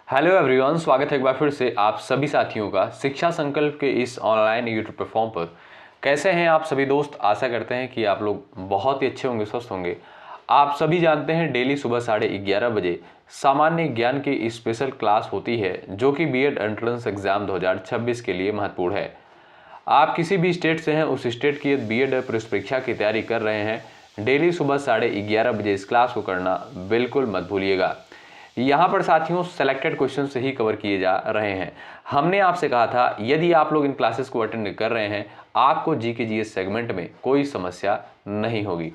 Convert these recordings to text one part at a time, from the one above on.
Hello everyone, स्वागत है एक बार फिर से आप सभी साथियों का शिक्षा संकल्प के इस ऑनलाइन यूट्यूब प्लेटफॉर्म पर। कैसे हैं आप सभी दोस्त? आशा करते हैं कि आप लोग बहुत ही अच्छे होंगे, स्वस्थ होंगे। आप सभी जानते हैं डेली सुबह 11:30 बजे सामान्य ज्ञान की स्पेशल क्लास होती है जो कि बीएड एंट्रेंस एग्जाम 2026 के लिए महत्वपूर्ण है। आप किसी भी स्टेट से हैं, उस स्टेट की बीएड प्रवेश परीक्षा की तैयारी कर रहे हैं, डेली सुबह 11:30 बजे इस क्लास को करना बिल्कुल मत भूलिएगा। यहाँ पर साथियों सेलेक्टेड क्वेश्चन से ही कवर किए जा रहे हैं। हमने आपसे कहा था यदि आप लोग इन क्लासेस को अटेंड कर रहे हैं, आपको जीके जीएस सेगमेंट में कोई समस्या नहीं होगी।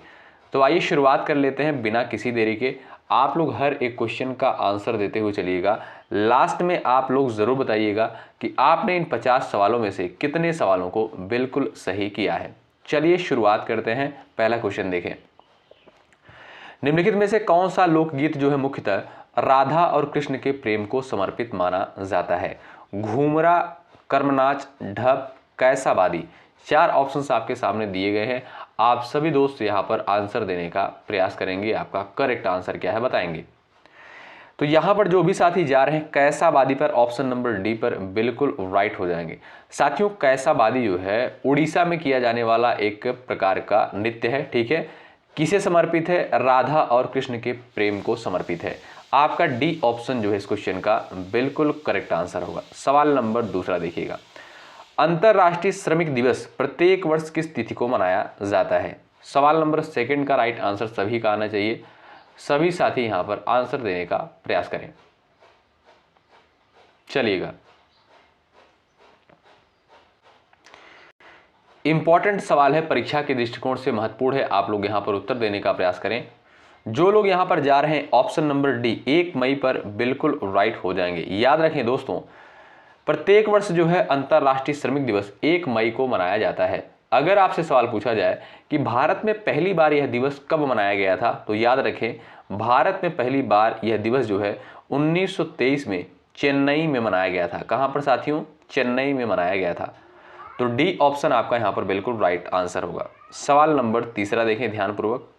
तो आइए शुरुआत कर लेते हैं बिना किसी देरी के। आप लोग हर एक क्वेश्चन का आंसर देते हुए चलिएगा। लास्ट में आप लोग ज़रूर बताइएगा कि आपने इन 50 सवालों में से कितने सवालों को बिल्कुल सही किया है। चलिए शुरुआत करते हैं। पहला क्वेश्चन देखें, निम्नलिखित में से कौन सा लोकगीत जो है मुख्यतः राधा और कृष्ण के प्रेम को समर्पित माना जाता है? घूमरा, कर्मनाच, ढप, कैसाबादी। 4 ऑप्शंस आपके सामने दिए गए हैं। आप सभी दोस्त यहां पर आंसर देने का प्रयास करेंगे। आपका करेक्ट आंसर क्या है बताएंगे। तो यहां पर जो भी साथी जा रहे हैं कैसाबादी पर, ऑप्शन नंबर डी पर बिल्कुल राइट हो जाएंगे। साथियों कैसाबादी जो है उड़ीसा में किया जाने वाला एक प्रकार का नृत्य है। ठीक है, किसे समर्पित है? राधा और कृष्ण के प्रेम को समर्पित है। आपका डी ऑप्शन जो है इस क्वेश्चन का बिल्कुल करेक्ट आंसर होगा। सवाल नंबर दूसरा देखिएगा, अंतरराष्ट्रीय श्रमिक दिवस प्रत्येक वर्ष किस तिथि को मनाया जाता है? सवाल नंबर सेकंड का राइट आंसर सभी का आना चाहिए। सभी साथी यहां पर आंसर देने का प्रयास करें। चलिएगा, इंपॉर्टेंट सवाल है, परीक्षा के दृष्टिकोण से महत्वपूर्ण है। आप लोग यहां पर उत्तर देने का प्रयास करें। जो लोग यहां पर जा रहे हैं ऑप्शन नंबर डी 1 मई पर बिल्कुल राइट हो जाएंगे। याद रखें दोस्तों, प्रत्येक वर्ष जो है अंतरराष्ट्रीय श्रमिक दिवस 1 मई को मनाया जाता है। अगर आपसे सवाल पूछा जाए कि भारत में पहली बार यह दिवस कब मनाया गया था, तो याद रखें भारत में पहली बार यह दिवस जो है 1923 में चेन्नई में मनाया गया था। कहां पर साथियों? चेन्नई में मनाया गया था। तो डी ऑप्शन आपका यहां पर बिल्कुल राइट आंसर होगा। सवाल नंबर तीसरा देखें ध्यानपूर्वक,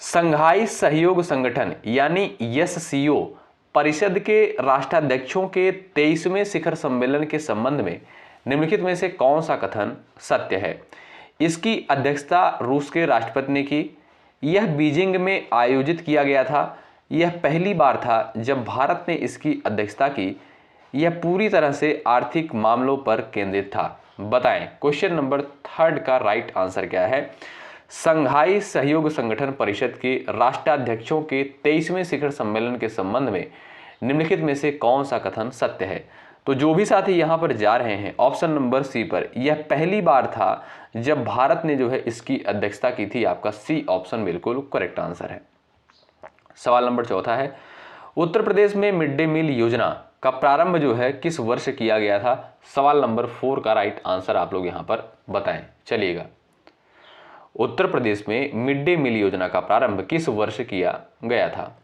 संघाई सहयोग संगठन यानी एससीओ परिषद के राष्ट्राध्यक्षों के 23वें शिखर सम्मेलन के संबंध में निम्नलिखित में से कौन सा कथन सत्य है? इसकी अध्यक्षता रूस के राष्ट्रपति ने की। यह बीजिंग में आयोजित किया गया था। यह पहली बार था जब भारत ने इसकी अध्यक्षता की। यह पूरी तरह से आर्थिक मामलों पर केंद्रित था। बताएं क्वेश्चन नंबर थर्ड का राइट आंसर क्या है? संघाई सहयोग संगठन परिषद के राष्ट्राध्यक्षों के 23वें शिखर सम्मेलन के संबंध में निम्नलिखित में से कौन सा कथन सत्य है? तो जो भी साथी यहां पर जा रहे हैं ऑप्शन नंबर सी पर, यह पहली बार था जब भारत ने जो है इसकी अध्यक्षता की थी। आपका सी ऑप्शन बिल्कुल करेक्ट आंसर है। सवाल नंबर चौथा है, उत्तर प्रदेश में मिड डे मील योजना का प्रारंभ जो है किस वर्ष किया गया था? सवाल नंबर 4 का राइट आंसर आप लोग यहां पर बताएं। चलिएगा, उत्तर प्रदेश में मिड डे मील योजना का प्रारंभ किस वर्ष किया गया था?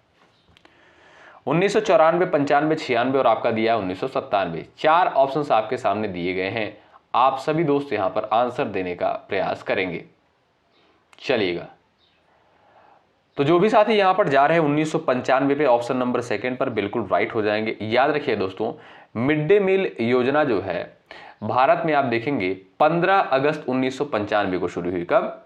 1994, 95, 96 और आपका दिया 1997। 4 ऑप्शंस आपके सामने दिए गए हैं। आप सभी दोस्त यहां पर आंसर देने का प्रयास करेंगे। चलिएगा, तो जो भी साथी यहां पर जा रहे हैं 1995 पे ऑप्शन नंबर सेकंड पर बिल्कुल राइट हो जाएंगे। याद रखिए दोस्तों, मिड डे मील योजना जो है भारत में आप देखेंगे 15 अगस्त 1995 को शुरू हुई। कब?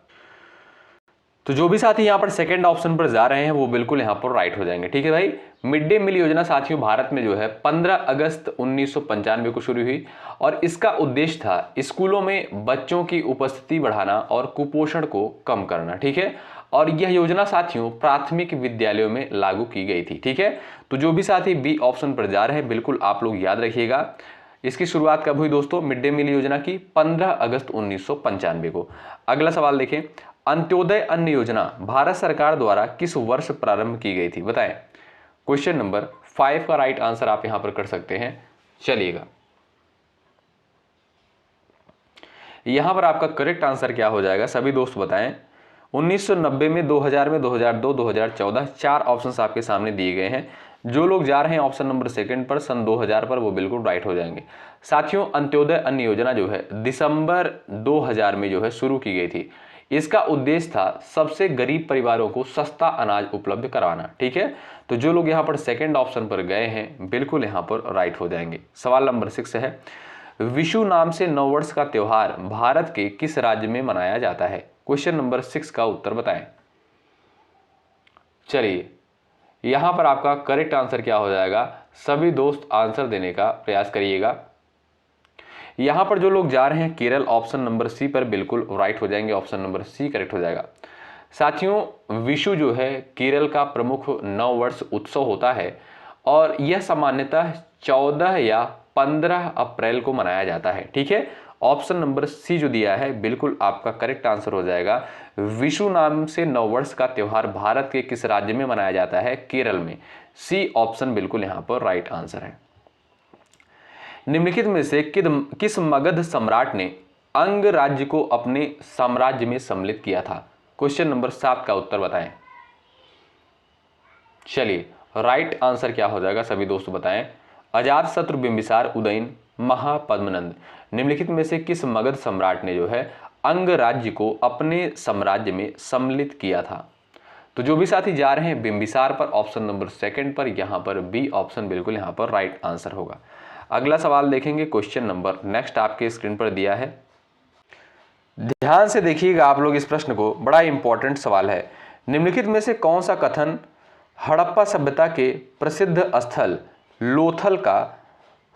तो जो भी साथी यहां पर सेकंड ऑप्शन पर जा रहे हैं वो बिल्कुल यहां पर राइट हो जाएंगे। ठीक है भाई, मिड डे मील योजना साथियों भारत में जो है 15 अगस्त 1995 को शुरू हुई और इसका उद्देश्य था स्कूलों में बच्चों की उपस्थिति बढ़ाना और कुपोषण को कम करना। ठीक है, और यह योजना साथियों प्राथमिक विद्यालयों में लागू की गई थी। ठीक है, तो जो भी साथी बी ऑप्शन पर जा रहे हैं बिल्कुल आप लोग याद रखिएगा। इसकी शुरुआत कब हुई दोस्तों? मिड डे मील योजना की 15 अगस्त 1995 को। अगला सवाल देखें, अंत्योदय अन्न योजना भारत सरकार द्वारा किस वर्ष प्रारंभ की गई थी? बताएं। क्वेश्चन नंबर 5 का राइट आंसर आप यहां पर कर सकते हैं। चलिएगा, यहां पर आपका करेक्ट आंसर क्या हो जाएगा सभी दोस्त बताएं। 1990 में, 2000 में, 2002, 2014। 4 ऑप्शंस आपके सामने दिए गए हैं। जो लोग जा रहे हैं ऑप्शन नंबर सेकंड पर सन 2000 पर वो बिल्कुल राइट हो जाएंगे। साथियों अंत्योदय अन्न योजना जो है दिसंबर 2000 में जो है शुरू की गई थी। इसका उद्देश्य था सबसे गरीब परिवारों को सस्ता अनाज उपलब्ध करवाना। ठीक है, तो जो लोग यहाँ पर सेकंड ऑप्शन पर गए हैं बिल्कुल यहाँ पर राइट हो जाएंगे। सवाल नंबर 6 है, विशु नाम से नववर्ष का त्योहार भारत के किस राज्य में मनाया जाता है? क्वेश्चन नंबर 6 का उत्तर बताएं। चलिए, यहां पर आपका करेक्ट आंसर क्या हो जाएगा? सभी दोस्त आंसर देने का प्रयास करिएगा। यहां पर जो लोग जा रहे हैं केरल, ऑप्शन नंबर सी पर बिल्कुल राइट हो जाएंगे, ऑप्शन नंबर सी करेक्ट हो जाएगा। साथियों, विशु जो है केरल का प्रमुख नववर्ष उत्सव होता है और यह सामान्यतः 14 या 15 अप्रैल को मनाया जाता है। ठीक है, ऑप्शन नंबर सी जो दिया है बिल्कुल आपका करेक्ट आंसर हो जाएगा। विशु नाम से नववर्ष का त्योहार भारत के किस राज्य में मनाया जाता है? केरल में। सी ऑप्शन बिल्कुल यहां पर राइट आंसर है। निम्नलिखित में से किस मगध सम्राट ने अंग राज्य को अपने साम्राज्य में सम्मिलित किया था? क्वेश्चन नंबर 7 का उत्तर बताएं। चलिए, राइट आंसर क्या हो जाएगा सभी दोस्तों बताएं। अजातशत्रु, बिंबिसार, उदयन, महापद्मनंद। निम्नलिखित में से किस मगध सम्राट ने जो है अंग राज्य को अपने साम्राज्य में सम्मिलित किया था? तो जो भी साथी जा रहे हैं बिंबिसार पर, ऑप्शन नंबर सेकंड पर, यहां पर बी ऑप्शन बिल्कुल यहां पर राइट आंसर होगा। अगला सवाल देखेंगे, क्वेश्चन नंबर नेक्स्ट आपके स्क्रीन पर दिया है। ध्यान से देखिएगा आप लोग इस प्रश्न को, बड़ा इंपॉर्टेंट सवाल है। निम्नलिखित में से कौन सा कथन हड़प्पा सभ्यता के प्रसिद्ध स्थल लोथल का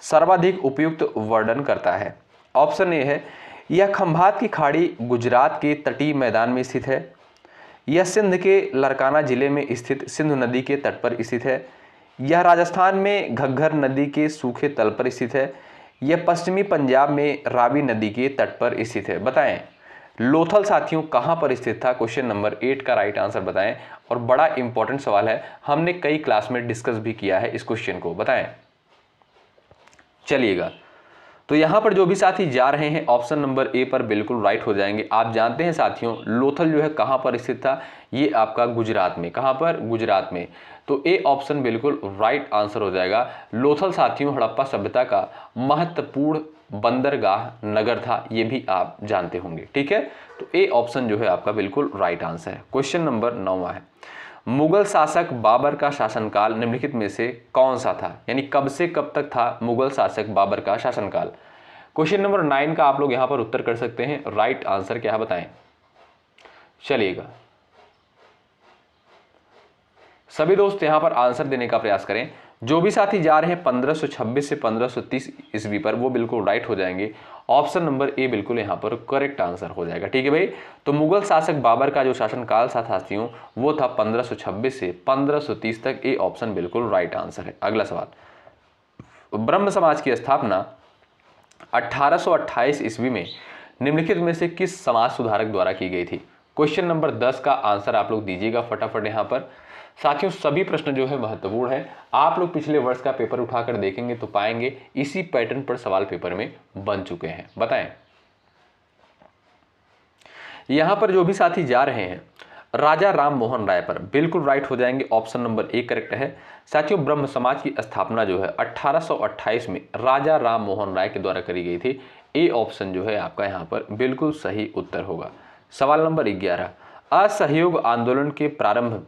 सर्वाधिक उपयुक्त वर्णन करता है? ऑप्शन ए है, यह खंभात की खाड़ी गुजरात के तटीय मैदान में स्थित है, यह सिंध के लरकाना जिले में स्थित सिंधु नदी के तट पर स्थित है, यह राजस्थान में घग्गर नदी के सूखे तल पर स्थित है, यह पश्चिमी पंजाब में रावी नदी के तट पर स्थित है। बताएं लोथल साथियों कहां पर स्थित था? क्वेश्चन नंबर 8 का राइट आंसर बताएं। और बड़ा इंपॉर्टेंट सवाल है, हमने कई क्लास में डिस्कस भी किया है इस क्वेश्चन को, बताएं। चलिएगा, तो यहां पर जो भी साथी जा रहे हैं ऑप्शन नंबर ए पर बिल्कुल राइट हो जाएंगे। आप जानते हैं साथियों लोथल जो है कहां पर स्थित था? ये आपका गुजरात में। कहां पर? गुजरात में। तो ए ऑप्शन बिल्कुल राइट आंसर हो जाएगा। लोथल साथियों हड़प्पा सभ्यता का महत्वपूर्ण बंदरगाह नगर था, ये भी आप जानते होंगे। ठीक है, तो ए ऑप्शन जो है आपका बिल्कुल राइट आंसर है। क्वेश्चन नंबर 9 है, मुगल शासक बाबर का शासनकाल निम्नलिखित में से कौन सा था? यानी कब से कब तक था मुगल शासक बाबर का शासनकाल? क्वेश्चन नंबर 9 का आप लोग यहां पर उत्तर कर सकते हैं। राइट आंसर क्या बताएं। चलिएगा, सभी दोस्त यहां पर आंसर देने का प्रयास करें। जो भी साथी जा रहे हैं 1526 से 1530 ईस्वी पर, वो बिल्कुल राइट हो जाएंगे। ऑप्शन नंबर ए बिल्कुल यहां पर करेक्ट आंसर हो जाएगा। ठीक है भाई, तो मुगल शासक बाबर का जो शासनकाल था साथियों वो था 1526 से 1530 तक। ए ऑप्शन बिल्कुल राइट आंसर है। अगला सवाल, ब्रह्म समाज की स्थापना 1828 ईस्वी में निम्नलिखित में से किस समाज सुधारक द्वारा की गई थी? क्वेश्चन नंबर 10 का आंसर आप लोग दीजिएगा फटाफट यहां पर। साथियों सभी प्रश्न जो है महत्वपूर्ण है। आप लोग पिछले वर्ष का पेपर उठाकर देखेंगे तो पाएंगे इसी पैटर्न पर सवाल पेपर में बन चुके हैं। बताएं, यहां पर जो भी साथी जा रहे हैं राजा राम मोहन राय पर बिल्कुल राइट हो जाएंगे। ऑप्शन नंबर ए करेक्ट है। साथियों ब्रह्म समाज की स्थापना जो है 1828 में राजा राम मोहन राय के द्वारा करी गई थी। ए ऑप्शन जो है आपका यहां पर बिल्कुल सही उत्तर होगा। सवाल नंबर 11, असहयोग आंदोलन के प्रारंभ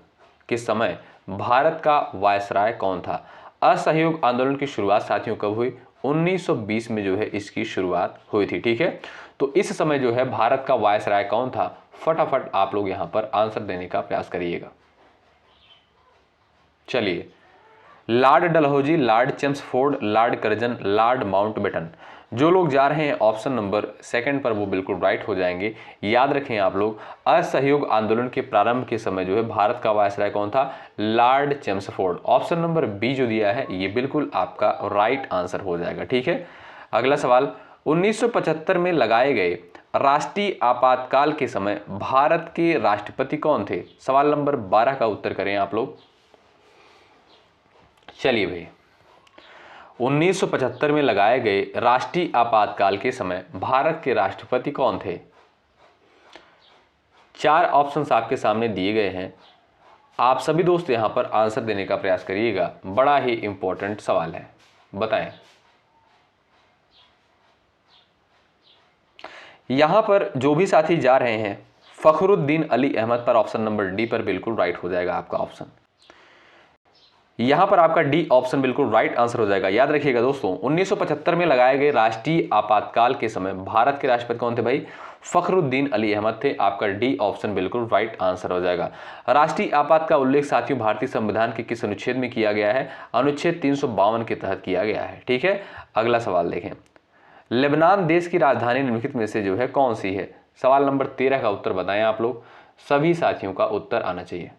के समय भारत का वायसराय कौन था? असहयोग आंदोलन की शुरुआत साथियों कब हुई? 1920 में जो है इसकी शुरुआत हुई थी। ठीक है, तो इस समय जो है भारत का वायसराय कौन था? फटाफट आप लोग यहां पर आंसर देने का प्रयास करिएगा। चलिए, Lord Dalhousie, Lord Chelmsford, Lord Curzon, Lord Mountbatten. जो लोग जा रहे हैं ऑप्शन नंबर सेकंड पर वो बिल्कुल राइट हो जाएंगे। याद रखें आप लोग, असहयोग आंदोलन के प्रारंभ के समय जो है भारत का वायसराय कौन था? Lord Chelmsford. Option number B जो दिया है ये बिल्कुल आपका राइट आंसर हो जाएगा। ठीक है, अगला सवाल, 1975 में लगाए गए राष्ट्रीय आपातकाल के समय भारत के राष्ट्रपति कौन थे? सवाल नंबर 12 का उत्तर करें आप लोग। चलिए भाई, 1975 में लगाए गए राष्ट्रीय आपातकाल के समय भारत के राष्ट्रपति कौन थे? 4 ऑप्शंस आपके सामने दिए गए हैं। आप सभी दोस्त यहां पर आंसर देने का प्रयास करिएगा। बड़ा ही इंपॉर्टेंट सवाल है, बताएं। यहां पर जो भी साथी जा रहे हैं फखरुद्दीन अली अहमद पर ऑप्शन नंबर डी पर बिल्कुल राइट हो जाएगा आपका ऑप्शन। यहां पर आपका डी ऑप्शन बिल्कुल राइट आंसर हो जाएगा। याद रखिएगा दोस्तों, 1975 में लगाए गए राष्ट्रीय आपातकाल के समय भारत के राष्ट्रपति कौन थे भाई? फखरुद्दीन अली अहमद थे। आपका डी ऑप्शन बिल्कुल राइट आंसर हो जाएगा। राष्ट्रीय आपात का उल्लेख साथियों भारतीय संविधान के किस अनुच्छेद में किया गया है? अनुच्छेद 352 के तहत किया गया है। ठीक है, अगला सवाल देखें। लेबनान देश की राजधानी निम्नलिखित में से जो है कौन सी है? सवाल नंबर 13 का उत्तर बताएं आप लोग, सभी साथियों का उत्तर आना चाहिए।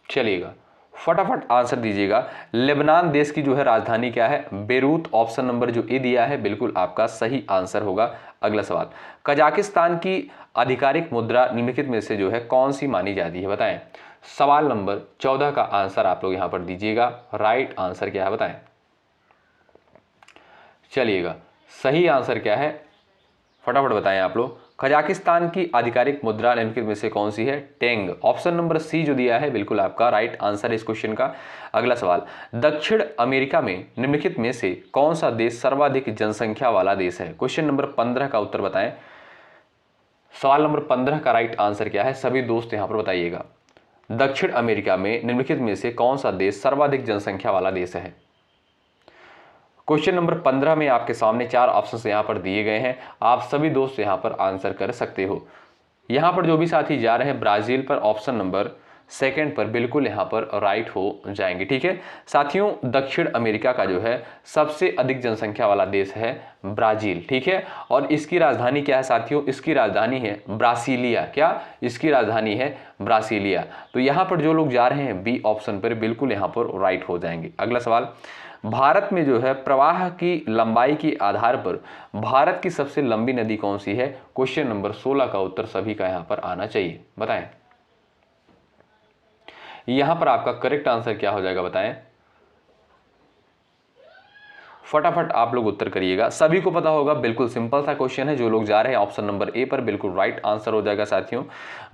चलिएगा फटाफट आंसर दीजिएगा। लेबनान देश की जो है राजधानी क्या है? बेरूत। ऑप्शन नंबर जो ए दिया है बिल्कुल आपका सही आंसर होगा। अगला सवाल, कजाकिस्तान की आधिकारिक मुद्रा निम्नलिखित में से जो है कौन सी मानी जाती है? बताएं। सवाल नंबर 14 का आंसर आप लोग यहां पर दीजिएगा। राइट आंसर क्या है बताएं। चलिएगा सही आंसर क्या है फटाफट बताएं आप लोग। कजाकिस्तान की आधिकारिक मुद्रा निम्नलिखित में से कौन सी है? टेंग। ऑप्शन नंबर सी जो दिया है बिल्कुल आपका राइट आंसर इस क्वेश्चन का। अगला सवाल, दक्षिण अमेरिका में निम्नलिखित में से कौन सा देश सर्वाधिक जनसंख्या वाला देश है? क्वेश्चन नंबर 15 का उत्तर बताएं। सवाल नंबर 15 का राइट आंसर क्या है? सभी दोस्त यहां पर बताइएगा। दक्षिण अमेरिका में निम्नलिखित में से कौन सा देश सर्वाधिक जनसंख्या वाला देश है? क्वेश्चन नंबर 15 में आपके सामने 4 ऑप्शंस यहां पर दिए गए हैं। आप सभी दोस्त यहां पर आंसर कर सकते हो। यहां पर जो भी साथी जा रहे हैं ब्राजील पर ऑप्शन नंबर सेकंड पर बिल्कुल यहां पर राइट हो जाएंगे। ठीक है साथियों, दक्षिण अमेरिका का जो है सबसे अधिक जनसंख्या वाला देश है ब्राजील। ठीक है, और इसकी राजधानी क्या है साथियों? इसकी राजधानी है ब्रासीलिया। क्या? इसकी राजधानी है ब्रासीलिया। तो यहां पर जो लोग जा रहे हैं बी ऑप्शन पर बिल्कुल यहां पर राइट हो जाएंगे। अगला सवाल, भारत में जो है प्रवाह की लंबाई के आधार पर भारत की सबसे लंबी नदी कौन सी है? क्वेश्चन नंबर 16 का उत्तर सभी का यहां पर आना चाहिए। बताएं यहां पर आपका करेक्ट आंसर क्या हो जाएगा? बताएं फटाफट आप लोग उत्तर करिएगा। सभी को पता होगा, बिल्कुल सिंपल सा क्वेश्चन है। जो लोग जा रहे हैं ऑप्शन नंबर ए पर बिल्कुल राइट आंसर हो जाएगा साथियों।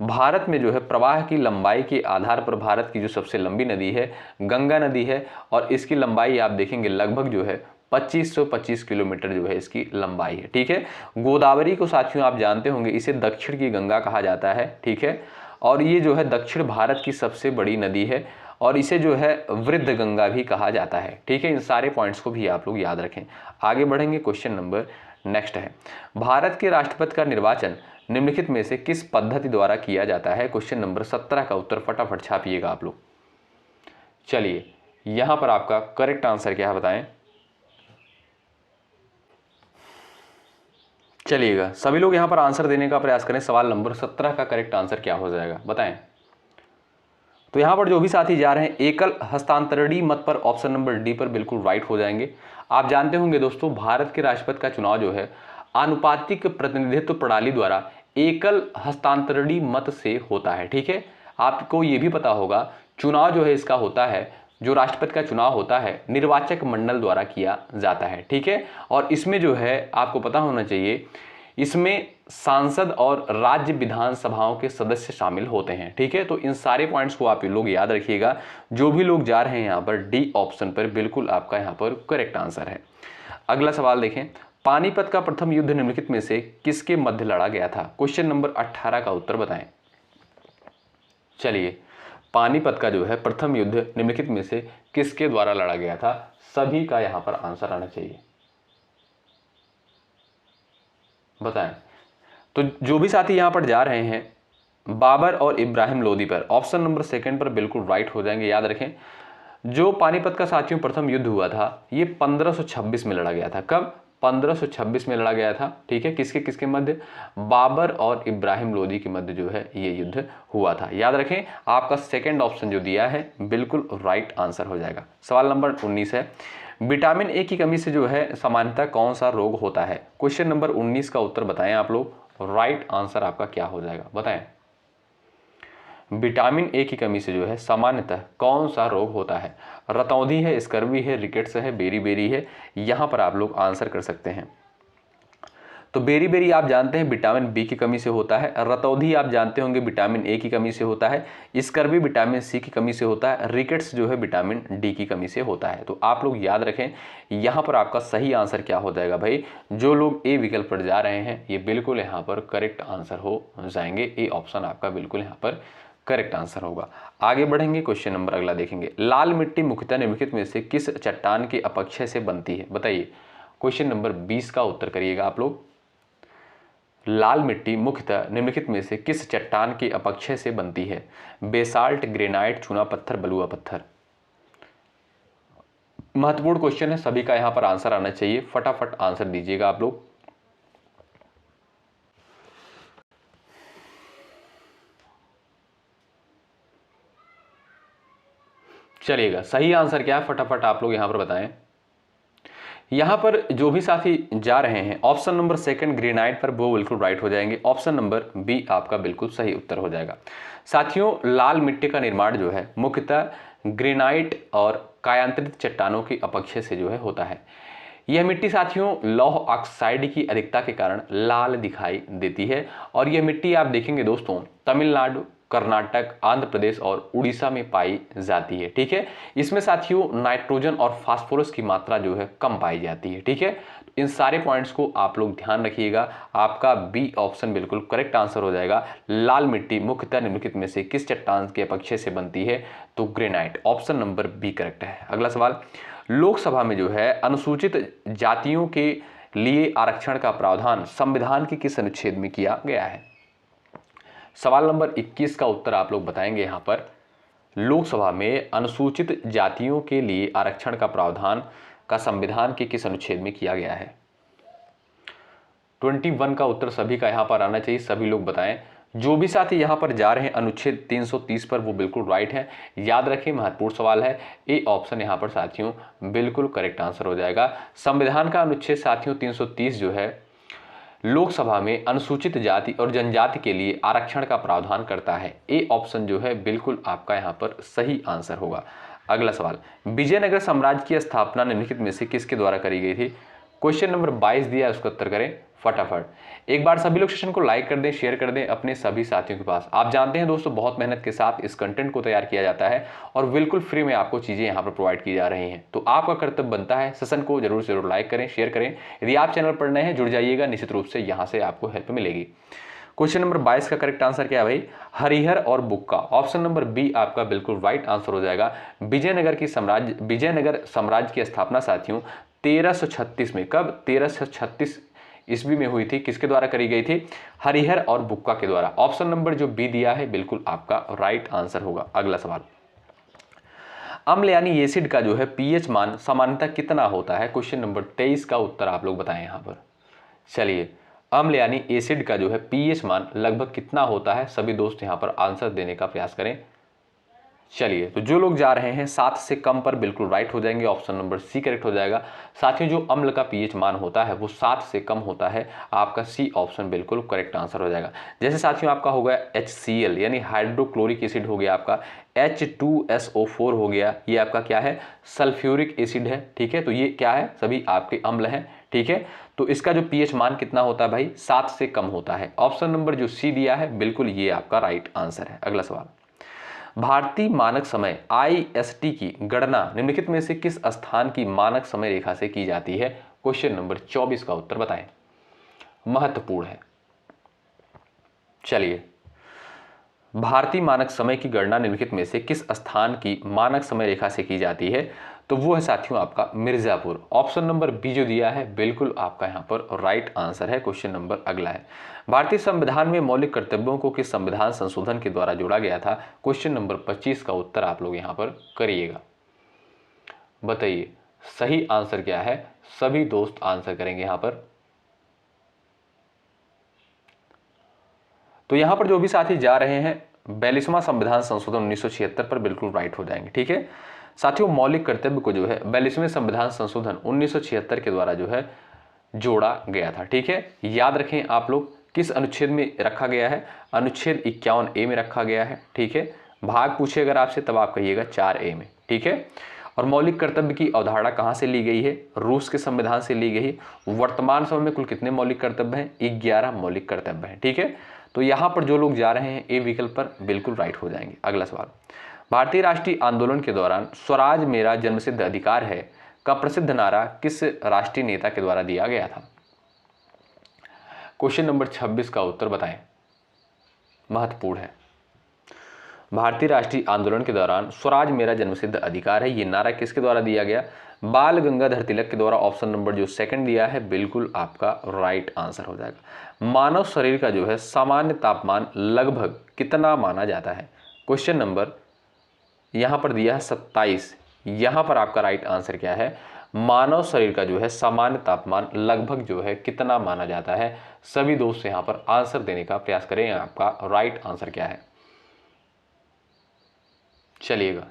भारत में जो है प्रवाह की लंबाई के आधार पर भारत की जो सबसे लंबी नदी है गंगा नदी है, और इसकी लंबाई आप देखेंगे लगभग जो है 2525 किलोमीटर जो है इसकी लंबाई है। ठीक है, गोदावरी को साथियों आप जानते होंगे, इसे दक्षिण की गंगा कहा जाता है। ठीक है, और ये जो है दक्षिण भारत की सबसे बड़ी नदी है, और इसे जो है वृद्ध गंगा भी कहा जाता है। ठीक है, इन सारे पॉइंट्स को भी आप लोग याद रखें। आगे बढ़ेंगे, क्वेश्चन नंबर नेक्स्ट है, भारत के राष्ट्रपति का निर्वाचन निम्नलिखित में से किस पद्धति द्वारा किया जाता है? क्वेश्चन नंबर 17 का उत्तर फटाफट छापिएगा आप लोग। चलिए यहां पर आपका करेक्ट आंसर क्या है? बताएं। चलिएगा सभी लोग यहां पर आंसर देने का प्रयास करें। सवाल नंबर 17 का करेक्ट आंसर क्या हो जाएगा? बताएं। तो यहां पर जो भी साथी जा रहे हैं एकल हस्तांतरणीय मत पर ऑप्शन नंबर डी पर बिल्कुल राइट हो जाएंगे। आप जानते होंगे दोस्तों, भारत के राष्ट्रपति का चुनाव जो है आनुपातिक प्रतिनिधित्व प्रणाली द्वारा एकल हस्तांतरणीय मत से होता है। ठीक है, आपको ये भी पता होगा चुनाव जो है इसका होता है, जो राष्ट्रपति का चुनाव होता है निर्वाचक मंडल द्वारा किया जाता है। ठीक है, और इसमें जो है आपको पता होना चाहिए, इसमें सांसद और राज्य विधानसभाओं के सदस्य शामिल होते हैं। ठीक है, तो इन सारे पॉइंट्स को आप लोग याद रखिएगा। जो भी लोग जा रहे हैं यहाँ पर डी ऑप्शन पर बिल्कुल आपका यहाँ पर करेक्ट आंसर है। अगला सवाल देखें, पानीपत का प्रथम युद्ध निम्नलिखित में से किसके मध्य लड़ा गया था? क्वेश्चन नंबर 18 का उत्तर बताएं। चलिए, पानीपत का जो है प्रथम युद्ध निम्नलिखित में से किसके द्वारा लड़ा गया था? सभी का यहां पर आंसर आना चाहिए। बताएं। तो जो भी साथी यहां पर जा रहे हैं बाबर और इब्राहिम लोदी पर ऑप्शन नंबर सेकंड पर बिल्कुल राइट हो जाएंगे। याद रखें, जो पानीपत का साथियों प्रथम युद्ध हुआ था ये 1526 में लड़ा गया था। कब? 1526 में लड़ा गया था। ठीक है, किसके किसके मध्य? बाबर और इब्राहिम लोदी के मध्य जो है ये युद्ध हुआ था। याद रखें, आपका सेकंड ऑप्शन जो दिया है बिल्कुल राइट आंसर हो जाएगा। सवाल नंबर 19 है, विटामिन ए की कमी से जो है सामान्यतः कौन सा रोग होता है? क्वेश्चन नंबर 19 का उत्तर बताएं आप लोग। राइट आंसर आपका क्या हो जाएगा? बताएं। विटामिन ए की कमी से जो है सामान्यतः कौन सा रोग होता है? रतौंधी है, स्कर्वी है, रिकेट्स है, बेरी बेरी है। यहां पर आप लोग आंसर कर सकते हैं। तो बेरी बेरी आप जानते हैं विटामिन बी की कमी से होता है, रतौधी आप जानते होंगे विटामिन ए की कमी से होता है, स्कर्वी विटामिन सी की कमी से होता है, रिकेट्स जो है विटामिन डी की कमी से होता है। तो आप लोग याद रखें, यहाँ पर आपका सही आंसर क्या हो जाएगा भाई, जो लोग ए विकल्प पर जा रहे हैं ये बिल्कुल यहाँ पर करेक्ट आंसर हो जाएंगे। ए ऑप्शन आपका बिल्कुल यहाँ पर करेक्ट आंसर होगा। आगे बढ़ेंगे, क्वेश्चन नंबर अगला देखेंगे। लाल मिट्टी मुख्यतः निम्नलिखित में से किस चट्टान के अपक्षय से बनती है, बताइए। क्वेश्चन नंबर 20 का उत्तर करिएगा आप लोग। लाल मिट्टी मुख्यतः निम्नलिखित में से किस चट्टान के अपक्षय से बनती है, बेसाल्ट, ग्रेनाइट, चूना पत्थर, बलुआ पत्थर। महत्वपूर्ण क्वेश्चन है, सभी का यहां पर आंसर आना चाहिए, फटाफट आंसर दीजिएगा आप लोग। चलिएगा, सही आंसर क्या है फटाफट आप लोग यहां पर बताएं। यहां पर जो भी साथी जा रहे हैं ऑप्शन नंबर सेकंड ग्रेनाइट पर, वो बिल्कुल राइट हो जाएंगे। ऑप्शन नंबर बी आपका बिल्कुल सही उत्तर हो जाएगा। साथियों, लाल मिट्टी का निर्माण जो है मुख्यतः ग्रेनाइट और कायांतरित चट्टानों की अपक्षय से जो है होता है। यह मिट्टी साथियों लौह ऑक्साइड की अधिकता के कारण लाल दिखाई देती है और यह मिट्टी आप देखेंगे दोस्तों तमिलनाडु, कर्नाटक, आंध्र प्रदेश और उड़ीसा में पाई जाती है। ठीक है, इसमें साथियों नाइट्रोजन और फास्फोरस की मात्रा जो है कम पाई जाती है। ठीक है, इन सारे पॉइंट्स को आप लोग ध्यान रखिएगा। आपका बी ऑप्शन बिल्कुल करेक्ट आंसर हो जाएगा। लाल मिट्टी मुख्यतः निम्नलिखित में से किस चट्टान के अपक्षय से बनती है, तो granite. Option number B correct है। अगला सवाल, लोकसभा में जो है अनुसूचित जातियों के लिए आरक्षण का प्रावधान संविधान के किस अनुच्छेद में किया गया है। सवाल नंबर 21 का उत्तर आप लोग बताएंगे। यहां पर लोकसभा में अनुसूचित जातियों के लिए आरक्षण का प्रावधान का संविधान के किस अनुच्छेद में किया गया है। 21 का उत्तर सभी का यहां पर आना चाहिए, सभी लोग बताएं। जो भी साथी यहां पर जा रहे हैं अनुच्छेद 330 पर, वो बिल्कुल राइट है। याद रखें, महत्वपूर्ण सवाल है। ए ऑप्शन यहां पर साथियों बिल्कुल करेक्ट आंसर हो जाएगा। संविधान का अनुच्छेद साथियों 330 जो है लोकसभा में अनुसूचित जाति और जनजाति के लिए आरक्षण का प्रावधान करता है। ए ऑप्शन जो है बिल्कुल आपका यहां पर सही आंसर होगा। अगला सवाल, विजयनगर साम्राज्य की स्थापना निम्नलिखित में से किसके द्वारा करी गई थी। क्वेश्चन नंबर 22 दिया है, उसका उत्तर करें फटाफट। एक बार सभी लोग सेशन को लाइक कर दें, शेयर कर दें अपने सभी साथियों के पास। आप जानते हैं दोस्तों, बहुत मेहनत के साथ इस कंटेंट को तैयार किया जाता है और बिल्कुल फ्री में आपको चीजें यहाँ पर प्रोवाइड की जा रही हैं। तो आपका कर्तव्य बनता है सेशन को जरूर से जरूर लाइक करें, शेयर करें। यदि आप चैनल पर नए हैं जुड़ जाइएगा, निश्चित रूप से यहाँ से आपको हेल्प मिलेगी। क्वेश्चन नंबर 22 का करेक्ट आंसर क्या है भाई, हरिहर और बुक्का। ऑप्शन नंबर बी आपका बिल्कुल राइट आंसर हो जाएगा। विजयनगर साम्राज्य की स्थापना साथियों 1336 में, कब 1336 ईस्वी में हुई थी, किसके द्वारा करी गई थी, हरिहर और बुक्का के द्वारा। ऑप्शन नंबर जो बी दिया है बिल्कुल आपका राइट आंसर होगा। अगला सवाल, अम्ल यानी एसिड का जो है पीएच मान सामान्यतः कितना होता है। क्वेश्चन नंबर 23 का उत्तर आप लोग बताएं यहां पर। चलिए, अम्ल यानी एसिड का जो है पीएच मान लगभग कितना होता है, सभी दोस्त यहां पर आंसर देने का प्रयास करें। चलिए, तो जो लोग जा रहे हैं 7 से कम पर बिल्कुल राइट हो जाएंगे, ऑप्शन नंबर सी करेक्ट हो जाएगा। साथियों, जो अम्ल का पीएच मान होता है वो 7 से कम होता है, आपका सी ऑप्शन बिल्कुल करेक्ट आंसर हो जाएगा। जैसे साथियों आपका हो गया HCl यानी हाइड्रोक्लोरिक एसिड हो गया, आपका H2SO4 हो गया, ये आपका क्या है, सल्फ्यूरिक एसिड है। ठीक है, तो ये क्या है, सभी आपके अम्ल हैं। ठीक है, तो इसका जो पीएच मान कितना होता है भाई, 7 से कम होता है। ऑप्शन नंबर जो सी दिया है बिल्कुल ये आपका राइट आंसर है। अगला सवाल, भारतीय मानक समय IST की गणना निम्नलिखित में से किस स्थान की मानक समय रेखा से की जाती है। क्वेश्चन नंबर 24 का उत्तर बताएं, महत्वपूर्ण है। चलिए, भारतीय मानक समय की गणना निम्नलिखित में से किस स्थान की मानक समय रेखा से की जाती है, तो वो है साथियों आपका मिर्जापुर। ऑप्शन नंबर बी जो दिया है बिल्कुल आपका यहां पर राइट आंसर है। क्वेश्चन नंबर अगला है, भारतीय संविधान में मौलिक कर्तव्यों को किस संविधान संशोधन के द्वारा जोड़ा गया था। क्वेश्चन नंबर 25 का उत्तर आप लोग यहां पर करिएगा। बताइए सही आंसर क्या है, सभी दोस्त आंसर करेंगे यहां पर। तो यहां पर जो भी साथी जा रहे हैं 42वां संविधान संशोधन 1976 पर बिल्कुल राइट हो जाएंगे। ठीक है साथियों, मौलिक कर्तव्य को जो है 42वें संविधान संशोधन 1976 के द्वारा जो है जोड़ा गया था। ठीक है, याद रखें आप लोग किस अनुच्छेद में रखा गया है, अनुच्छेद 51A में रखा गया है। ठीक है, भाग पूछे अगर आपसे तब आप कहिएगा 4A में। ठीक है, और मौलिक कर्तव्य की अवधारणा कहाँ से ली गई है? रूस के संविधान से ली गई। वर्तमान समय में कुल कितने मौलिक कर्तव्य हैं? 11 मौलिक कर्तव्य हैं। ठीक है, तो यहाँ पर जो लोग जा रहे हैं ए विकल्प पर बिल्कुल राइट हो जाएंगे। अगला सवाल, भारतीय राष्ट्रीय आंदोलन के दौरान स्वराज मेरा जन्मसिद्ध अधिकार है का प्रसिद्ध नारा किस राष्ट्रीय नेता के द्वारा दिया गया था? क्वेश्चन नंबर 26 का उत्तर बताएं, महत्वपूर्ण है। भारतीय राष्ट्रीय आंदोलन के दौरान स्वराज मेरा जन्मसिद्ध अधिकार है, ये नारा किसके द्वारा दिया गया? बाल गंगाधर तिलक के द्वारा। ऑप्शन नंबर जो सेकंड दिया है बिल्कुल आपका राइट आंसर हो जाएगा। मानव शरीर का जो है सामान्य तापमान लगभग कितना माना जाता है? क्वेश्चन नंबर यहां पर दिया है 27। यहां पर आपका राइट आंसर क्या है? मानव शरीर का जो है सामान्य तापमान लगभग जो है कितना माना जाता है? सभी दोस्त यहां पर आंसर देने का प्रयास करें, आपका राइट आंसर क्या है? चलिएगा,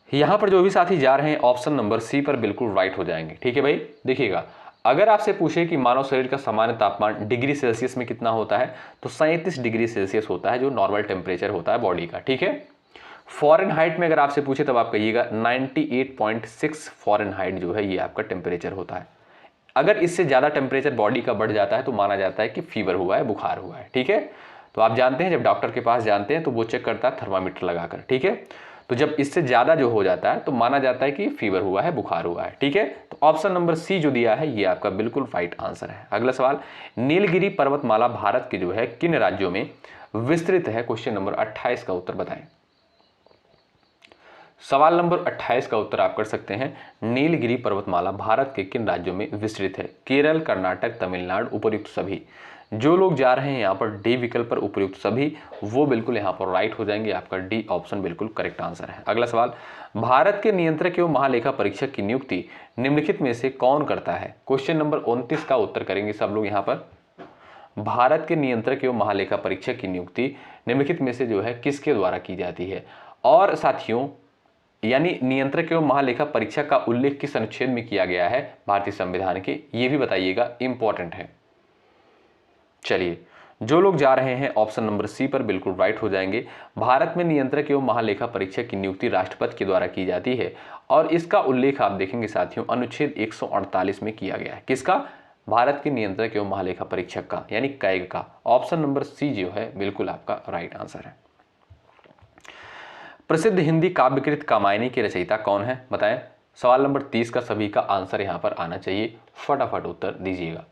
यहां पर जो भी साथी जा रहे हैं ऑप्शन नंबर सी पर बिल्कुल राइट हो जाएंगे। ठीक है भाई, देखिएगा, अगर आपसे पूछे कि मानव शरीर का सामान्य तापमान डिग्री सेल्सियस में कितना होता है, तो 37 डिग्री सेल्सियस होता है, जो नॉर्मल टेम्परेचर होता है बॉडी का। ठीक है, फॉरेनहाइट में अगर आपसे पूछे तब आप कहिएगा 98.6 फॉरेनहाइट जो है ये आपका टेम्परेचर होता है। अगर इससे ज़्यादा टेम्परेचर बॉडी का बढ़ जाता है तो माना जाता है कि फीवर हुआ है, बुखार हुआ है। ठीक है, तो आप जानते हैं जब डॉक्टर के पास जानते हैं तो वो चेक करता है थर्मामीटर लगाकर। ठीक है, तो जब इससे ज़्यादा जो हो जाता है तो माना जाता है कि फीवर हुआ है, बुखार हुआ है। ठीक है, तो ऑप्शन नंबर सी जो दिया है ये आपका बिल्कुल राइट आंसर है। अगला सवाल, नीलगिरी पर्वतमाला भारत के जो है किन राज्यों में विस्तृत है? क्वेश्चन नंबर 28 का उत्तर बताएं। सवाल नंबर 28 का उत्तर आप कर सकते हैं, नीलगिरी पर्वतमाला भारत के किन राज्यों में विस्तृत है? केरल, कर्नाटक, तमिलनाडु, उपयुक्त सभी। जो लोग जा रहे हैं यहाँ पर डी विकल्प पर उपयुक्त सभी, वो बिल्कुल यहाँ पर राइट हो जाएंगे। आपका डी ऑप्शन बिल्कुल करेक्ट आंसर है। अगला सवाल, भारत के नियंत्रक एवं महालेखा परीक्षक की नियुक्ति निम्नलिखित में से कौन करता है? क्वेश्चन नंबर 29 का उत्तर करेंगे सब लोग यहाँ पर। भारत के नियंत्रक एवं महालेखा परीक्षक की नियुक्ति निम्नलिखित में से जो है किसके द्वारा की जाती है? और साथियों, यानी नियंत्रक एवं महालेखा परीक्षक का उल्लेख किस अनुच्छेद में किया गया है भारतीय संविधान के, ये भी बताइएगा, इंपॉर्टेंट है। चलिए, जो लोग जा रहे हैं ऑप्शन नंबर सी पर बिल्कुल राइट हो जाएंगे। भारत में नियंत्रक एवं महालेखा परीक्षक की नियुक्ति राष्ट्रपति के द्वारा की जाती है और इसका उल्लेख आप देखेंगे साथियों अनुच्छेद 148 में किया गया है। किसका? भारत के नियंत्रक एवं महालेखा परीक्षक का, यानी कैग का। ऑप्शन नंबर सी जो है बिल्कुल आपका राइट आंसर है। प्रसिद्ध हिंदी काव्यकृत कामायनी के रचयिता कौन है? बताएं। सवाल नंबर 30 का सभी का आंसर यहां पर आना चाहिए, फटाफट उत्तर दीजिएगा।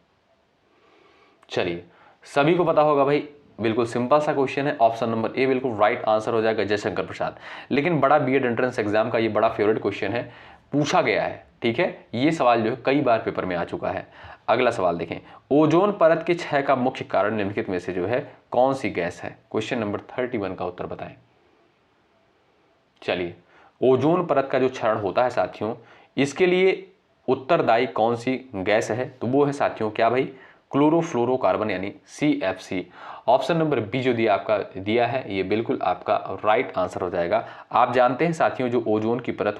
चलिए, सभी को पता होगा भाई, बिल्कुल सिंपल सा क्वेश्चन है। ऑप्शन नंबर ए बिल्कुल राइट आंसर हो जाएगा, जयशंकर प्रसाद। लेकिन बड़ा बीएड एंट्रेंस एग्जाम का ये बड़ा फेवरेट क्वेश्चन है, पूछा गया है। ठीक है, ये सवाल जो है कई बार पेपर में आ चुका है। अगला सवाल देखें, ओजोन परत के क्षय का मुख्य कारण निम्नलिखित में से जो है कौन सी गैस है? क्वेश्चन नंबर 31 का उत्तर बताएं। चलिए, ओजोन परत का जो क्षरण होता है साथियों, इसके लिए उत्तरदायी कौन सी गैस है? तो वो है साथियों क्या भाई? क्लोरोफ्लोरोकार्बन, यानी CFC। ऑप्शन नंबर बी जो दिया है ये बिल्कुल आपका राइट आंसर हो जाएगा। आप जानते हैं साथियों, जो ओजोन की परत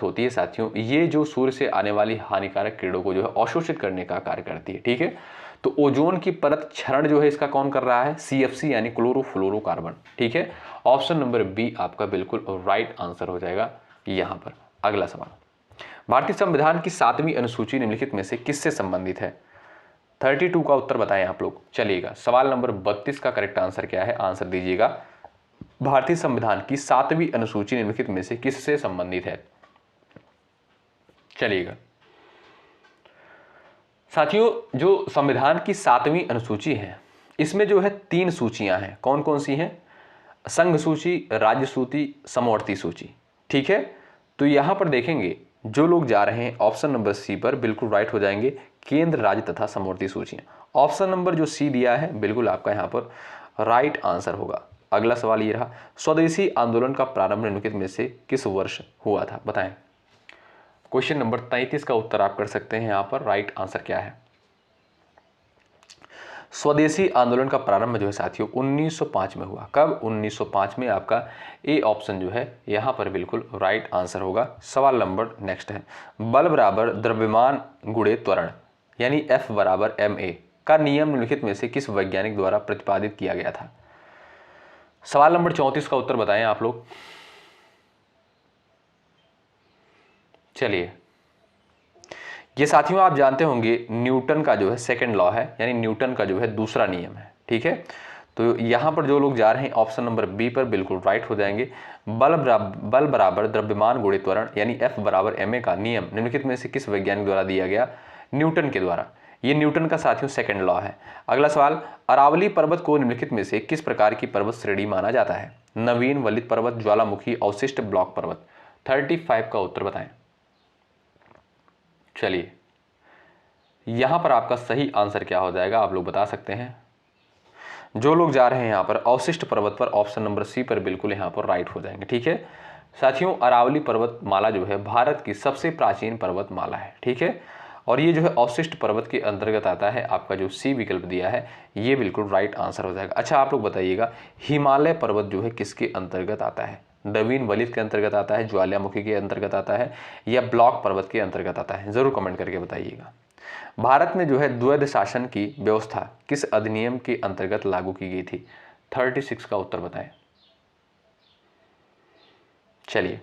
होती है साथियों, ये जो सूर्य से आने वाली हानिकारक किरणों को जो है अवशोषित करने का कार्य करती है। ठीक है, तो ओजोन की परत क्षरण जो है इसका कौन कर रहा है? CFC, यानी क्लोरोफ्लोरोकार्बन। ठीक है, ऑप्शन नंबर बी आपका बिल्कुल राइट आंसर हो जाएगा यहां पर। अगला सवाल, भारतीय संविधान की 7वीं अनुसूची निम्नलिखित में से किससे संबंधित है? 32 का उत्तर बताएं आप लोग। चलिएगा, सवाल नंबर 32 का करेक्ट आंसर क्या है? आंसर दीजिएगा। भारतीय संविधान की 7वीं अनुसूची निम्नलिखित में से किससे संबंधित है? चलिएगा साथियों, जो संविधान की 7वीं अनुसूची है इसमें जो है 3 सूचियां हैं। कौन कौन सी हैं? संघ सूची, राज्य सूची, समवर्ती सूची। ठीक है, तो यहां पर देखेंगे जो लोग जा रहे हैं ऑप्शन नंबर सी पर बिल्कुल राइट हो जाएंगे, केंद्र, राज्य तथा समवर्ती सूचियां। ऑप्शन नंबर जो सी दिया है बिल्कुल आपका यहां पर राइट आंसर होगा। अगला सवाल ये रहा, स्वदेशी आंदोलन का प्रारंभ निम्नलिखित में से किस वर्ष हुआ था? बताएं। क्वेश्चन नंबर 33 का उत्तर आप कर सकते हैं यहां पर। राइट आंसर क्या है? स्वदेशी आंदोलन का प्रारंभ जो है साथियों 1905 में हुआ। कब? 1905 में। आपका ए ऑप्शन जो है यहां पर बिल्कुल राइट आंसर होगा। सवाल नंबर नेक्स्ट है, बल बराबर द्रव्यमान गुणे त्वरण, यानी F बराबर ma का नियम निम्नलिखित में से किस वैज्ञानिक द्वारा प्रतिपादित किया गया था? सवाल नंबर 34 का उत्तर बताएं आप लोग। चलिए, ये साथियों आप जानते होंगे न्यूटन का जो है सेकंड लॉ है, यानी न्यूटन का जो है दूसरा नियम है। ठीक है, तो यहां पर जो लोग जा रहे हैं ऑप्शन नंबर बी पर बिल्कुल राइट हो जाएंगे। बल बराबर द्रव्यमान गुणित त्वरण यानी F बराबर ma का नियम निम्नलिखित में से किस वैज्ञानिक द्वारा दिया गया? न्यूटन के द्वारा। ये न्यूटन का साथियों सेकंड लॉ है। अगला सवाल, अरावली पर्वत को निम्नलिखित में से किस प्रकार की पर्वत श्रेणी माना जाता है? नवीन, वलित पर्वत, ज्वालामुखी, अवशिष्ट, ब्लॉक पर्वत। 35 का उत्तर बताएं। चलिए, यहां पर आपका सही आंसर क्या हो जाएगा आप लोग बता सकते हैं। जो लोग जा रहे हैं यहां पर अवशिष्ट पर्वत पर ऑप्शन नंबर सी पर बिल्कुल यहां पर राइट हो जाएंगे। ठीक है साथियों, अरावली पर्वतमाला जो है भारत की सबसे प्राचीन पर्वतमाला है। ठीक है, और ये जो है अवशिष्ट पर्वत के अंतर्गत आता है। आपका जो सी विकल्प दिया है ये बिल्कुल राइट आंसर हो जाएगा। अच्छा, आप लोग बताइएगा हिमालय पर्वत जो है किसके अंतर्गत आता है? नवीन, वलित के अंतर्गत आता है, ज्वालामुखी के अंतर्गत आता है, या ब्लॉक पर्वत के अंतर्गत आता है? जरूर कमेंट करके बताइएगा। भारत में जो है द्वैध शासन की व्यवस्था किस अधिनियम के अंतर्गत लागू की गई थी? 36 का उत्तर बताएं। चलिए,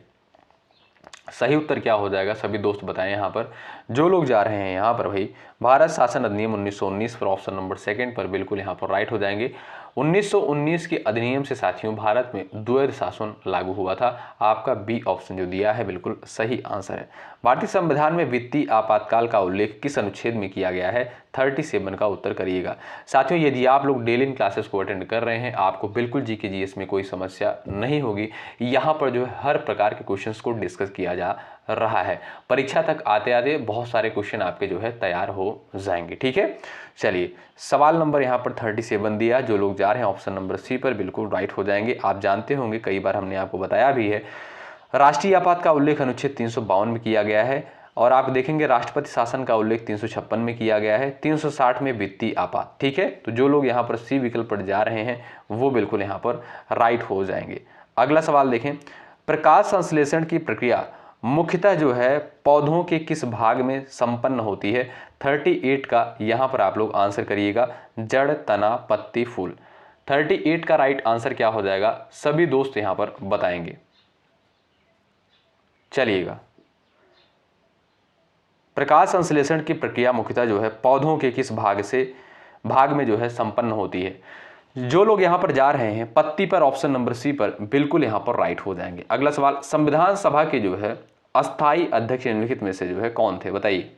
सही उत्तर क्या हो जाएगा सभी दोस्त बताएं। यहाँ पर जो लोग जा रहे हैं यहाँ पर भाई भारत शासन अधिनियम 1919 पर ऑप्शन नंबर सेकंड पर बिल्कुल यहाँ पर राइट हो जाएंगे। 1919 के अधिनियम से साथियों भारत में द्वैध शासन लागू हुआ था। आपका बी ऑप्शन जो दिया है बिल्कुल सही आंसर है। भारतीय संविधान में वित्तीय आपातकाल का उल्लेख किस अनुच्छेद में किया गया है? 37 का उत्तर करिएगा। साथियों, यदि आप लोग डेली इन क्लासेस को अटेंड कर रहे हैं आपको बिल्कुल जीके जीएस में कोई समस्या नहीं होगी। यहाँ पर जो है हर प्रकार के क्वेश्चंस को डिस्कस किया जा रहा है। परीक्षा तक आते आते बहुत सारे क्वेश्चन आपके जो है तैयार हो जाएंगे। ठीक है, चलिए सवाल नंबर यहाँ पर 37 दिया। जो लोग जा रहे हैं ऑप्शन नंबर सी पर बिल्कुल राइट हो जाएंगे। आप जानते होंगे कई बार हमने आपको बताया भी है राष्ट्रीय आपात का उल्लेख अनुच्छेद 352 में किया गया है, और आप देखेंगे राष्ट्रपति शासन का उल्लेख 356 में किया गया है, 360 में वित्तीय आपात। ठीक है, तो जो लोग यहाँ पर सी विकल्प पर जा रहे हैं वो बिल्कुल यहाँ पर राइट हो जाएंगे। अगला सवाल देखें, प्रकाश संश्लेषण की प्रक्रिया मुख्यतः जो है पौधों के किस भाग में संपन्न होती है? 38 का यहाँ पर आप लोग आंसर करिएगा। जड़, तना, पत्ती, फूल। 38 का राइट आंसर क्या हो जाएगा सभी दोस्त यहाँ पर बताएंगे। चलिएगा, प्रकाश संश्लेषण की प्रक्रिया मुख्यतः जो है पौधों के किस भाग में जो है संपन्न होती है? जो लोग यहां पर जा रहे हैं पत्ती पर ऑप्शन नंबर सी पर बिल्कुल यहां पर राइट हो जाएंगे। अगला सवाल, संविधान सभा के जो है अस्थायी अध्यक्ष निम्नलिखित में से जो है कौन थे? बताइए।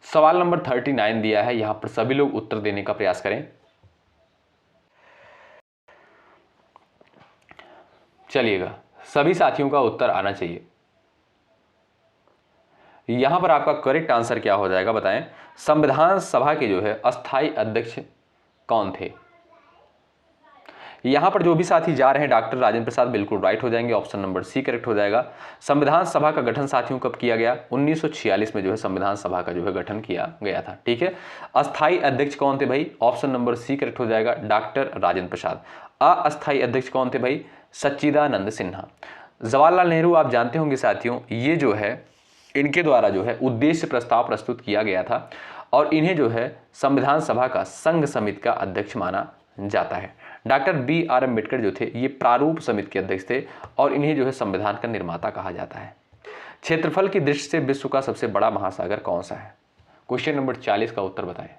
सवाल नंबर 39 दिया है, यहां पर सभी लोग उत्तर देने का प्रयास करें। चलिएगा, सभी साथियों का उत्तर आना चाहिए। यहां पर आपका करेक्ट आंसर क्या हो जाएगा बताएं। संविधान सभा के जो है अस्थायी अध्यक्ष कौन थे? यहां पर जो भी साथी जा रहे हैं डॉक्टर राजेंद्र प्रसाद बिल्कुल राइट हो जाएंगे। ऑप्शन नंबर सी करेक्ट हो जाएगा। संविधान सभा का गठन साथियों कब किया गया? 1946 में जो है संविधान सभा का जो है गठन किया गया था। ठीक है, अस्थायी अध्यक्ष कौन थे भाई? ऑप्शन नंबर सी करेक्ट हो जाएगा, डॉक्टर राजेंद्र प्रसाद। अस्थायी अध्यक्ष कौन थे भाई? सच्चिदानंद सिन्हा। जवाहरलाल नेहरू आप जानते होंगे साथियों, ये जो है इनके द्वारा जो है उद्देश्य प्रस्ताव प्रस्तुत किया गया था, और इन्हें जो है संविधान सभा का संघ समिति का अध्यक्ष माना जाता है। डॉक्टर BR अम्बेडकर जो थे ये प्रारूप समिति के अध्यक्ष थे, और इन्हें जो है संविधान का निर्माता कहा जाता है। क्षेत्रफल की दृष्टि से विश्व का सबसे बड़ा महासागर कौन सा है? क्वेश्चन नंबर 40 का उत्तर बताएं।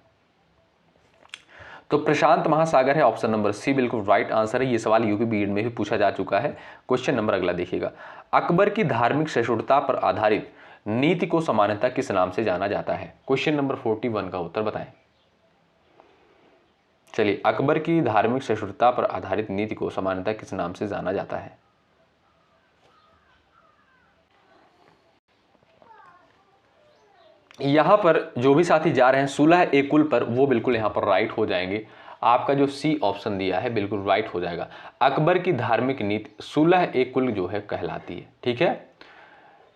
तो प्रशांत महासागर है। ऑप्शन नंबर सी बिल्कुल राइट आंसर है। ये सवाल यूपी बीएड में भी पूछा जा चुका है। क्वेश्चन नंबर अगला देखिएगा, अकबर की धार्मिक सहिष्णुता पर आधारित नीति को सामान्यतः किस नाम से जाना जाता है? क्वेश्चन नंबर 41 का उत्तर बताएं। चलिए, अकबर की धार्मिक सहिष्णुता पर आधारित नीति को सामान्यतः किस नाम से जाना जाता है? यहां पर जो भी साथी जा रहे हैं 16 कुल पर वो बिल्कुल यहां पर राइट हो जाएंगे। आपका जो सी ऑप्शन दिया है बिल्कुल राइट हो जाएगा। अकबर की धार्मिक नीति 16 कुल जो है कहलाती है। ठीक है,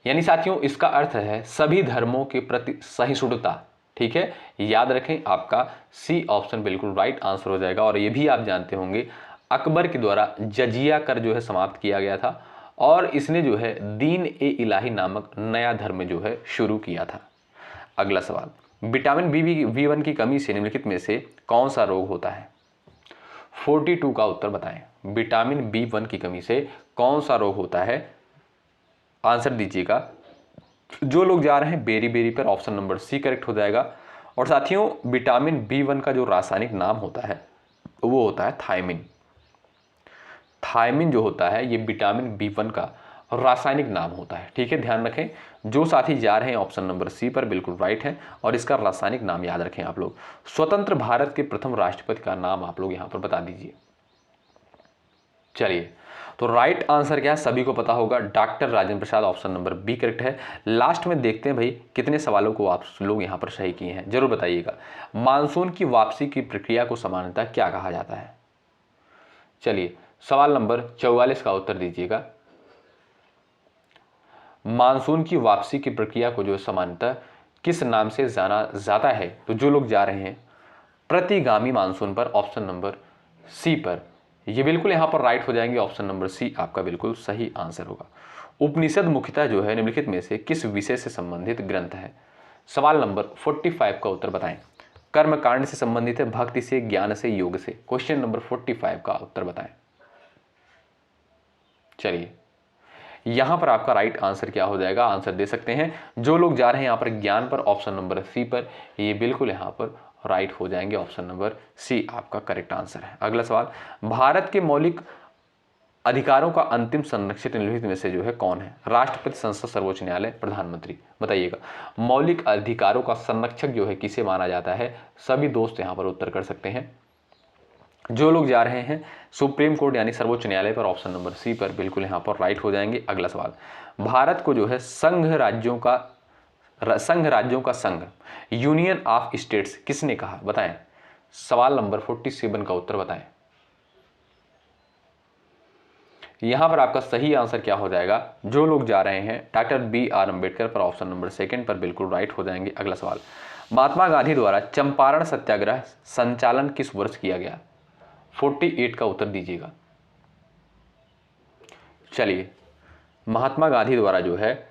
यानी साथियों इसका अर्थ है सभी धर्मों के प्रति सहिष्णुता। ठीक है, याद रखें आपका सी ऑप्शन बिल्कुल राइट आंसर हो जाएगा। और ये भी आप जानते होंगे अकबर के द्वारा जजिया कर जो है समाप्त किया गया था, और इसने जो है दीन ए इलाही नामक नया धर्म जो है शुरू किया था। अगला सवाल, विटामिन B1 की कमी से निम्नलिखित में से कौन सा रोग होता है? 42 का उत्तर बताएं। विटामिन B1 की कमी से कौन सा रोग होता है? आंसर दीजिएगा। जो लोग जा रहे हैं बेरी बेरी पर, ऑप्शन नंबर सी करेक्ट हो जाएगा। और साथियों, विटामिन B1 का जो रासायनिक नाम होता है वो होता है थायमिन। थायमिन जो होता है ये विटामिन B1 का रासायनिक नाम होता है। ठीक है, ध्यान रखें। जो साथी जा रहे हैं ऑप्शन नंबर सी पर बिल्कुल राइट है, और इसका रासायनिक नाम याद रखें आप लोग। स्वतंत्र भारत के प्रथम राष्ट्रपति का नाम आप लोग यहां पर बता दीजिए। चलिए, तो राइट आंसर क्या है सभी को पता होगा, doctor Rajendra Prasad, option number B correct है। लास्ट में देखते हैं भाई कितने सवालों को आप लोग यहां पर सही किए हैं, जरूर बताइएगा। मानसून की वापसी की प्रक्रिया को सामान्यतः क्या कहा जाता है? चलिए, सवाल नंबर 44 का उत्तर दीजिएगा। मानसून की वापसी की प्रक्रिया को जो सामान्यतः किस नाम से जाना जाता है? तो जो लोग जा रहे हैं प्रतिगामी मानसून पर, ऑप्शन नंबर सी पर, ये बिल्कुल यहां पर राइट हो जाएंगे। ऑप्शन नंबर सी आपका बिल्कुल सही आंसर होगा। उपनिषद मुख्यतः जो है निम्नलिखित में से किस विषय से संबंधित ग्रंथ है? सवाल नंबर 45 का उत्तर बताएं। कर्म कांड से संबंधित है, भक्ति से, ज्ञान से, योग से? क्वेश्चन नंबर 45 का उत्तर बताएं। चलिए, यहां पर आपका राइट आंसर क्या हो जाएगा? आंसर दे सकते हैं जो लोग जा रहे हैं यहां पर ज्ञान पर, ऑप्शन नंबर सी पर, ये बिल्कुल यहां पर राइट हो जाएंगे। ऑप्शन नंबर सी आपका करेक्ट आंसर है। अगला सवाल, भारत के मौलिक अधिकारों का अंतिम संरक्षित निम्नलिखित में से जो है कौन है? राष्ट्रपति, संसद, सर्वोच्च न्यायालय, प्रधानमंत्री? बताइएगा। मौलिक अधिकारों का संरक्षक जो है किसे माना जाता है? सभी दोस्त यहां पर उत्तर कर सकते हैं। जो लोग जा रहे हैं सुप्रीम कोर्ट यानी सर्वोच्च न्यायालय पर, ऑप्शन नंबर सी पर, बिल्कुल यहां पर राइट हो जाएंगे। अगला सवाल, भारत को जो है संघ राज्यों का संघ, यूनियन ऑफ स्टेट्स किसने कहा? बताएं। सवाल नंबर 47 का उत्तर बताएं। यहां पर आपका सही आंसर क्या हो जाएगा? जो लोग जा रहे हैं डॉक्टर B.R. अम्बेडकर पर, ऑप्शन नंबर सेकंड पर, बिल्कुल राइट हो जाएंगे। अगला सवाल, महात्मा गांधी द्वारा चंपारण सत्याग्रह संचालन किस वर्ष किया गया? 48 का उत्तर दीजिएगा। चलिए, महात्मा गांधी द्वारा जो है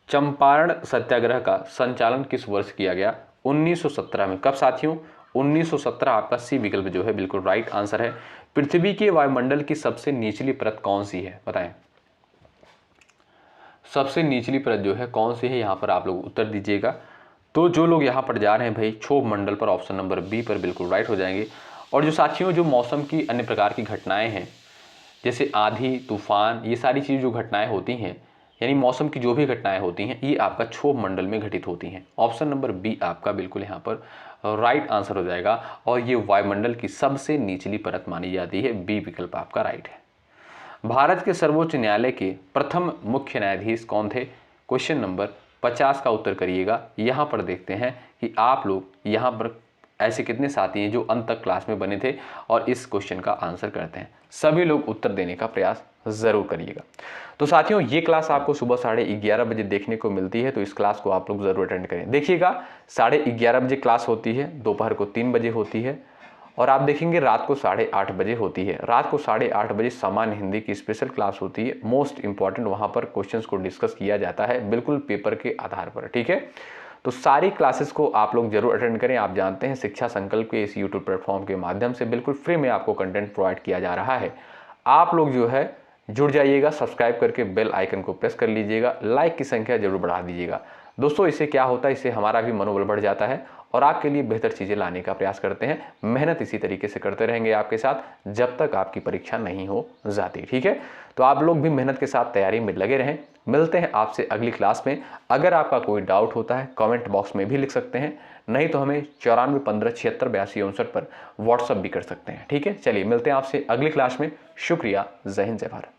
चंपारण सत्याग्रह का संचालन किस वर्ष किया गया? 1917 में। कब साथियों? 1917 आपका सी विकल्प जो है बिल्कुल राइट आंसर है। पृथ्वी के वायुमंडल की सबसे निचली परत कौन सी है? बताएं। सबसे निचली परत जो है कौन सी है? यहां पर आप लोग उत्तर दीजिएगा। तो जो लोग यहां पर जा रहे हैं भाई क्षोभ मंडल पर, ऑप्शन नंबर बी पर, बिल्कुल राइट हो जाएंगे। और जो साथियों जो मौसम की अन्य प्रकार की घटनाएं हैं जैसे आंधी, तूफान, ये सारी चीज़ जो घटनाएं होती हैं, यानी मौसम की जो भी घटनाएं होती हैं, ये आपका क्षोभ मंडल में घटित होती हैं। ऑप्शन नंबर बी आपका बिल्कुल यहाँ पर राइट आंसर हो जाएगा, और ये वायुमंडल की सबसे निचली परत मानी जाती है। बी विकल्प आपका राइट है। भारत के सर्वोच्च न्यायालय के प्रथम मुख्य न्यायाधीश कौन थे? क्वेश्चन नंबर 50 का उत्तर करिएगा। यहाँ पर देखते हैं कि आप लोग यहाँ पर ऐसे कितने साथी हैं जो अंत तक क्लास में बने थे और इस क्वेश्चन का आंसर करते हैं। सभी लोग उत्तर देने का प्रयास जरूर करिएगा। तो साथियों, ये क्लास आपको सुबह 11:30 बजे देखने को मिलती है, तो इस क्लास को आप लोग जरूर अटेंड करें। देखिएगा 11:30 बजे क्लास होती है, दोपहर को 3 बजे होती है, और आप देखेंगे रात को 8:30 बजे होती है। रात को 8:30 बजे सामान्य हिंदी की स्पेशल क्लास होती है। मोस्ट इंपॉर्टेंट वहाँ पर क्वेश्चंस को डिस्कस किया जाता है, बिल्कुल पेपर के आधार पर। ठीक है, तो सारी क्लासेस को आप लोग जरूर अटेंड करें। आप जानते हैं शिक्षा संकल्प के इस यूट्यूब प्लेटफॉर्म के माध्यम से बिल्कुल फ्री में आपको कंटेंट प्रोवाइड किया जा रहा है। आप लोग जो है जुड़ जाइएगा, सब्सक्राइब करके बेल आइकन को प्रेस कर लीजिएगा, लाइक की संख्या जरूर बढ़ा दीजिएगा। दोस्तों, इससे क्या होता है, इससे हमारा भी मनोबल बढ़ जाता है और आपके लिए बेहतर चीज़ें लाने का प्रयास करते हैं। मेहनत इसी तरीके से करते रहेंगे आपके साथ जब तक आपकी परीक्षा नहीं हो जाती। ठीक है, तो आप लोग भी मेहनत के साथ तैयारी में लगे रहें। मिलते हैं आपसे अगली क्लास में। अगर आपका कोई डाउट होता है कमेंट बॉक्स में भी लिख सकते हैं, नहीं तो हमें 9415768259 पर व्हाट्सअप भी कर सकते हैं। ठीक है, चलिए मिलते हैं आपसे अगली क्लास में। शुक्रिया, जय हिंद, जय भारत।